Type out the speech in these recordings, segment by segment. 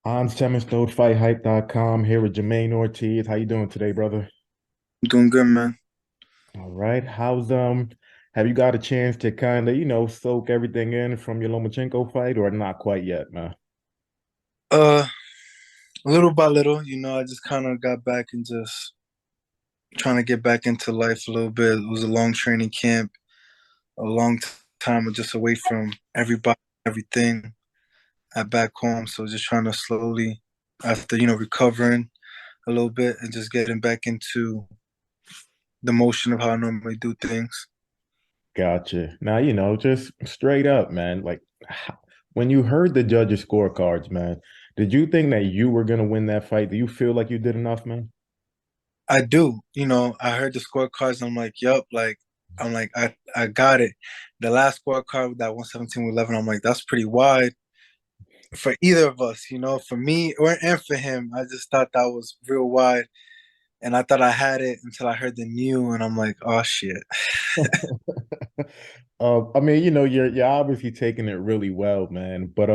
I'm Themistode, FightHype.com here with Jamaine Ortiz. How you doing today, brother? Doing good, man. All right. Have you got a chance to kind of, soak everything in from your Lomachenko fight or not quite yet, man? Uh, Little by little, I just kind of got back and just trying to get back into life a little bit. It was a long training camp, a long time just away from everybody, everything at back home. So just trying to slowly, after, recovering a little bit and just getting back into the motion of how I normally do things. Gotcha. Now, just straight up, man, like when you heard the judges' scorecards, man, did you think that you were gonna win that fight? Do you feel like you did enough, man? I do, I heard the scorecards. I'm like, yup, I got it. The last scorecard with that 117-11, I'm like, that's pretty wide for either of us, for me and for him. I just thought that was real wide, and I thought I had it until I heard the new, and I'm like, oh shit. I mean, you're obviously taking it really well, man. But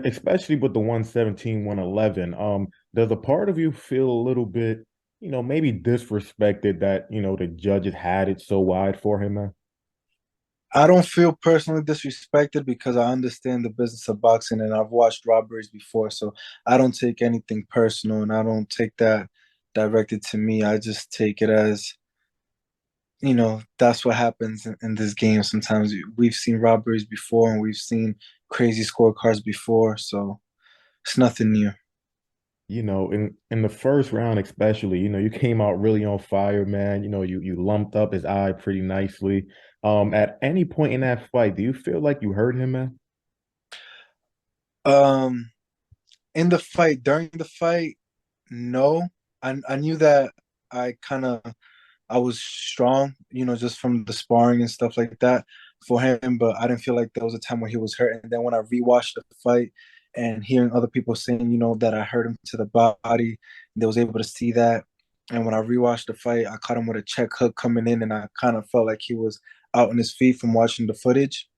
especially with the 117, 111, does a part of you feel a little bit, maybe disrespected that, the judges had it so wide for him, man? I don't feel personally disrespected because I understand the business of boxing and I've watched robberies before, so I don't take anything personal and I don't take that directed to me. I just take it as that's what happens in this game. Sometimes we've seen robberies before and we've seen crazy scorecards before, so it's nothing new. In the first round, especially, you came out really on fire, man. You lumped up his eye pretty nicely. At any point in that fight, do you feel like you hurt him, man? Um, in the fight, during the fight, no. I knew that I was strong, just from the sparring and stuff like that for him, but I didn't feel like there was a time where he was hurt. And then when I rewatched the fight and hearing other people saying, that I hurt him to the body, they was able to see that. And when I rewatched the fight, I caught him with a check hook coming in, and I kind of felt like he was out on his feet from watching the footage.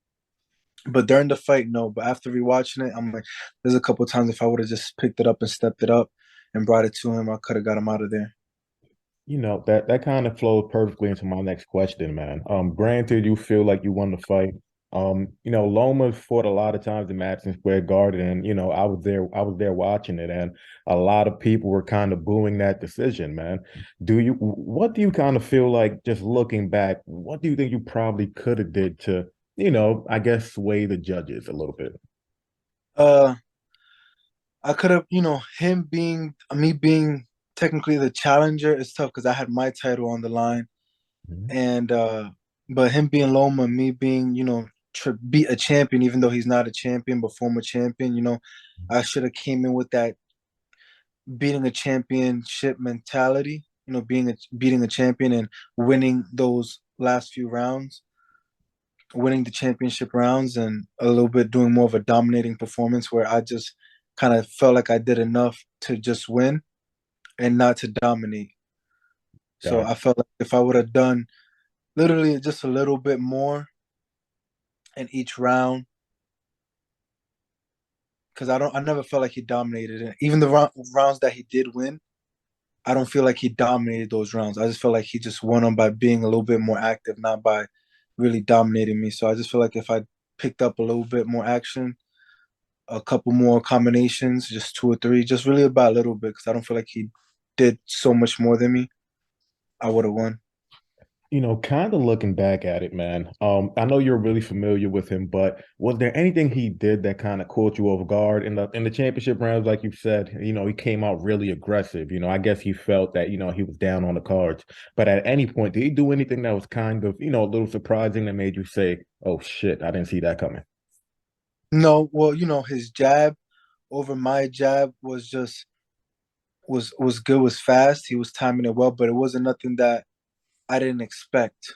But during the fight, no. But after rewatching it, I'm like, there's a couple of times if I would have just picked it up and stepped it up and brought it to him, I could have got him out of there. That kind of flows perfectly into my next question, man. Granted, you feel like you won the fight. Loma fought a lot of times in Madison Square Garden, and I was there watching it, and a lot of people were kind of booing that decision, man. What do you kind of feel like, just looking back, what do you think you probably could have did to, I guess sway the judges a little bit? Uh, I could have, him being me being technically the challenger is tough because I had my title on the line, Mhm. and but him being Loma, me being, beat a champion, even though he's not a champion but former champion, I should have came in with that beating a championship mentality, beating a champion and winning those last few rounds, winning the championship rounds, and a little bit doing more of a dominating performance where I just kind of felt like I did enough to just win and not to dominate. So Got I felt like if I would have done literally just a little bit more in each round, because I never felt like he dominated it. Even the rounds that he did win, I don't feel like he dominated those rounds. I just feel like he just won them by being a little bit more active, not by really dominating me. So I just feel like if I picked up a little bit more action, a couple more combinations, just two or three, just really about a little bit, because I don't feel like he did so much more than me, I would have won. Kind of looking back at it, man. I know you're really familiar with him, but was there anything he did that kind of caught you off guard in the championship rounds? Like you said, he came out really aggressive. I guess he felt that he was down on the cards. But at any point, did he do anything that was kind of a little surprising that made you say, "Oh shit, I didn't see that coming"? No, well, his jab over my jab was good, was fast. He was timing it well, but it wasn't nothing that I didn't expect.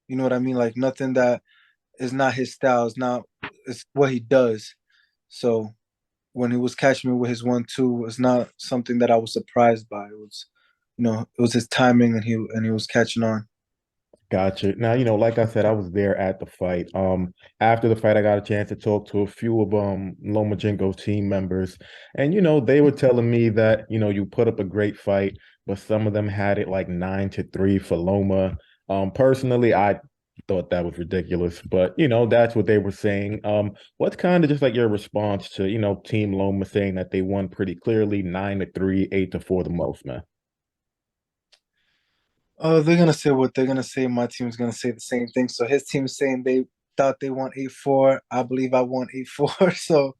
You know what I mean? Like nothing that is not his style. It's what he does. So when he was catching me with his 1-2, it's not something that I was surprised by. It was his timing and he was catching on. Gotcha. Now, like I said, I was there at the fight. After the fight, I got a chance to talk to a few of Lomachenko's team members. And they were telling me that, you put up a great fight, but some of them had it like 9-3 for Loma. Personally, I thought that was ridiculous, but that's what they were saying. What's kind of just like your response to, Team Loma saying that they won pretty clearly, 9-3, 8-4 the most, man? They're gonna say what they're gonna say. My team's gonna say the same thing. So his team's saying they thought they won 8-4. I believe I won 8-4. So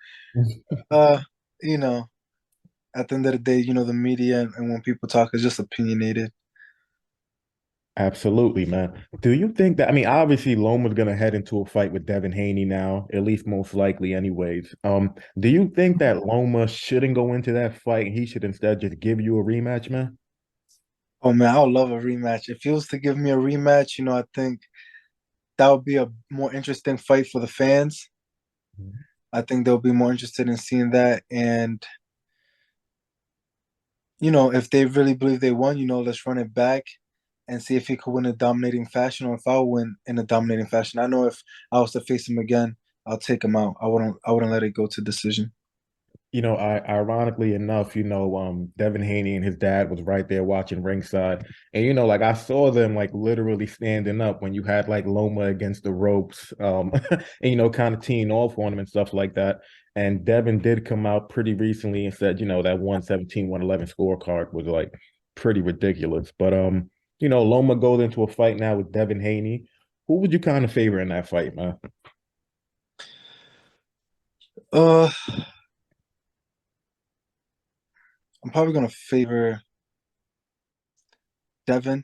uh, you know, at the end of the day, the media and when people talk is just opinionated. Absolutely, man. Do you think that, I mean, obviously Loma's gonna head into a fight with Devin Haney now, at least most likely anyways. Do you think that Loma shouldn't go into that fight and he should instead just give you a rematch, man? Oh man, I would love a rematch. If he was to give me a rematch, I think that would be a more interesting fight for the fans. I think they'll be more interested in seeing that. And, if they really believe they won, let's run it back and see if he could win a dominating fashion or if I'll win in a dominating fashion. I know if I was to face him again, I'll take him out. I wouldn't let it go to decision. Ironically enough, Devin Haney and his dad was right there watching ringside. And, like I saw them like literally standing up when you had like Loma against the ropes, and, kind of teeing off on him and stuff like that. And Devin did come out pretty recently and said, that 117, 111 scorecard was like pretty ridiculous. But, Loma goes into a fight now with Devin Haney. Who would you kind of favor in that fight, man? Uh, I'm probably gonna favor Devin,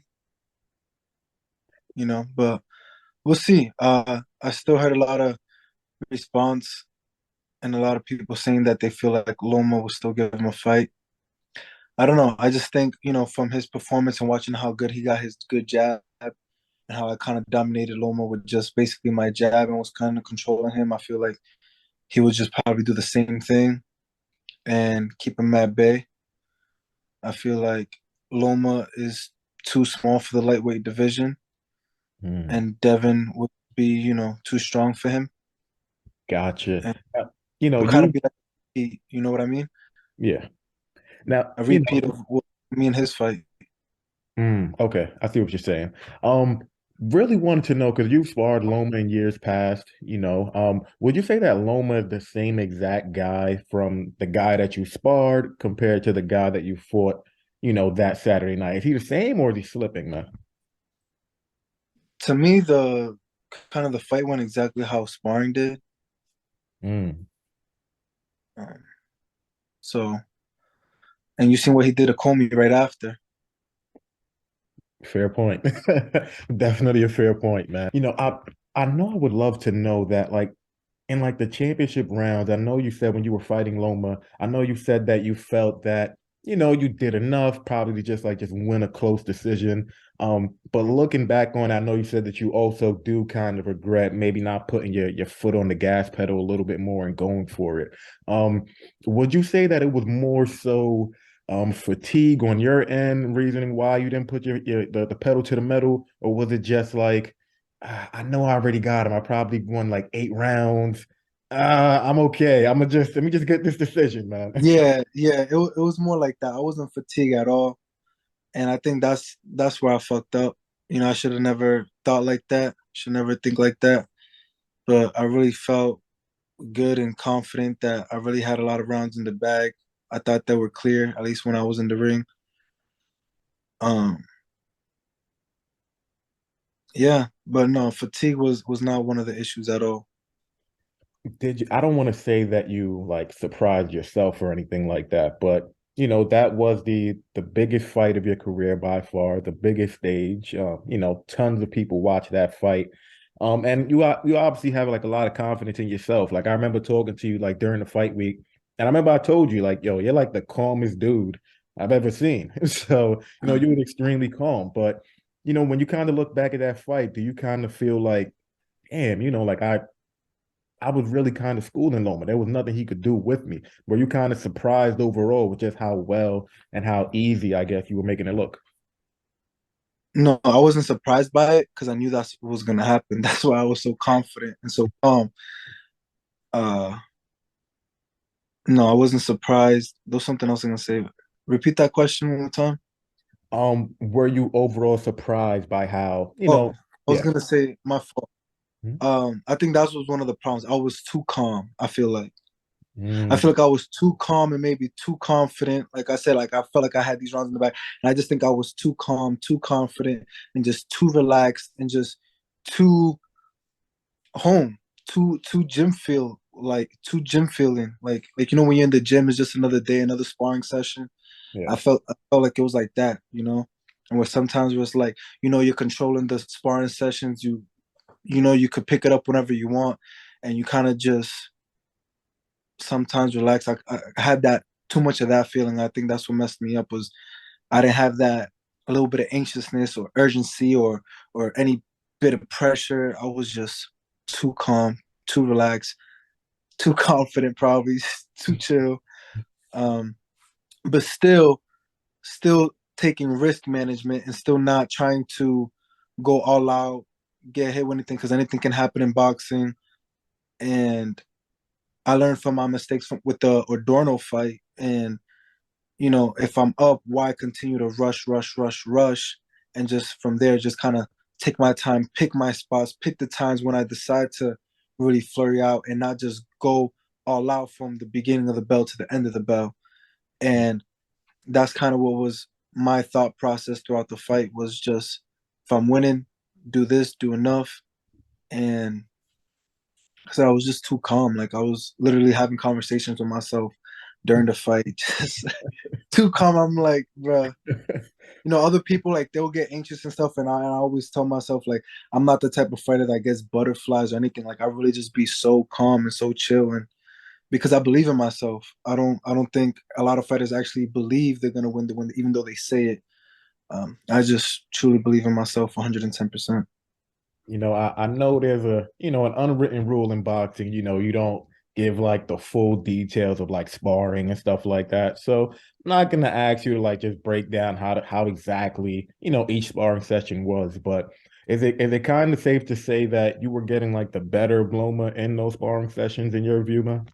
but we'll see. I still heard a lot of response and a lot of people saying that they feel like Loma will still give him a fight. I don't know. I just think, from his performance and watching how good he got his good jab and how I kind of dominated Loma with just basically my jab and was kind of controlling him, I feel like he would just probably do the same thing and keep him at bay. I feel like Loma is too small for the lightweight division, Hmm. and Devin would be, too strong for him. Gotcha. And Uh, it would kind of you, be like, you know what I mean? yeah. Now, A repeat of me and his fight. Okay, I see what you're saying. Um, really wanted to know because you've sparred Loma in years past, would you say that Loma is the same exact guy from the guy that you sparred compared to the guy that you fought, that Saturday night? Is he the same or is he slipping, man? To me, the kind of the fight went exactly how sparring did. Mm, Um, so, and you seen what he did to Comey right after. fair point. Definitely a fair point, man. I know I would love to know that, like, in like the championship rounds, I know you said when you were fighting Loma, I know you said that you felt that, you did enough probably to just win a close decision. But looking back on, I know you said that you also do kind of regret maybe not putting your foot on the gas pedal a little bit more and going for it. Um, would you say that it was more so fatigue on your end, reasoning why you didn't put the pedal to the metal, or was it just like I know I already got him. I probably won like 8 rounds. I'm okay. Let me just get this decision, man. Yeah, yeah, it was more like that. I wasn't fatigued at all, and I think that's where I fucked up. I should have never thought like that. Should never think like that. But I really felt good and confident that I really had a lot of rounds in the bag. I thought they were clear, at least when I was in the ring. Um, yeah, but no, fatigue was not one of the issues at all. Did you? I don't want to say that you like surprised yourself or anything like that, but that was the biggest fight of your career by far, the biggest stage. Tons of people watch that fight. And you obviously have like a lot of confidence in yourself. Like I remember talking to you like during the fight week, and I remember I told you like, yo, you're like the calmest dude I've ever seen. So, you were extremely calm. But, when you kind of look back at that fight, do you kind of feel like, damn, like I was really kind of schooling Loma. There was nothing he could do with me. Were you kind of surprised overall with just how well and how easy, I guess, you were making it look? No, I wasn't surprised by it because I knew that's what was gonna happen. That's why I was so confident and so calm. Uh, no, I wasn't surprised. There was something else I'm gonna say. Repeat that question one more time. Were you overall surprised by how, Oh, I was yeah. gonna say my fault. Mhm. I think that was one of the problems. I was too calm. I feel Mm, like I was too calm and maybe too confident. Like I said, like I felt like I had these rounds in the back, and I just think I was too calm, too confident, and just too relaxed, and just too home, too gym feel, like too gym feeling. Like when you're in the gym, it's just another day, another sparring session. yeah. I felt like it was like that. And where sometimes it was like, you're controlling the sparring sessions. You could pick it up whenever you want, and you kind of just sometimes relax. I had that too much of that feeling. I think that's what messed me up was I didn't have that a little bit of anxiousness or urgency or any bit of pressure. I was just too calm, too relaxed, too confident, probably too chill. Um, but still taking risk management and still not trying to go all out, get hit with anything because anything can happen in boxing. And I learned from my mistakes with the Adorno fight. And if I'm up, why continue to rush, rush, rush, rush, and just from there, just kind of take my time, pick my spots, pick the times when I decide to really flurry out and not just go all out from the beginning of the bell to the end of the bell. And that's kind of what was my thought process throughout the fight was just if I'm winning, do this, do enough. And because I was just too calm. Like I was literally having conversations with myself during the fight. Just too calm. I'm like, bruh, other people like they'll get anxious and stuff, and I always tell myself like I'm not the type of fighter that gets butterflies or anything. Like I really just be so calm and so chill, and because I believe in myself. I don't think a lot of fighters actually believe they're gonna win the win, even though they say it. I just truly believe in myself 110%. I know there's an unwritten rule in boxing, you don't give like the full details of like sparring and stuff like that. So I'm not gonna ask you to like just break down how exactly, each sparring session was, but is it kind of safe to say that you were getting like the better of Loma in those sparring sessions in your view, man?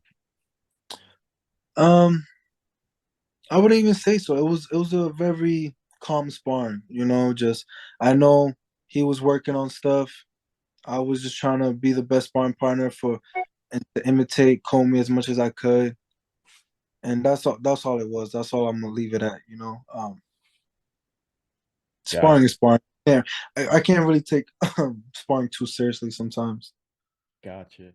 Um, I wouldn't even say so. It was a very calm sparring. Just I know he was working on stuff. I was just trying to be the best sparring partner for and to imitate Comey as much as I could, and that's all it was. That's all I'm gonna leave it at. Sparring Gotcha. is sparring. Yeah, I can't really take sparring too seriously sometimes. Gotcha.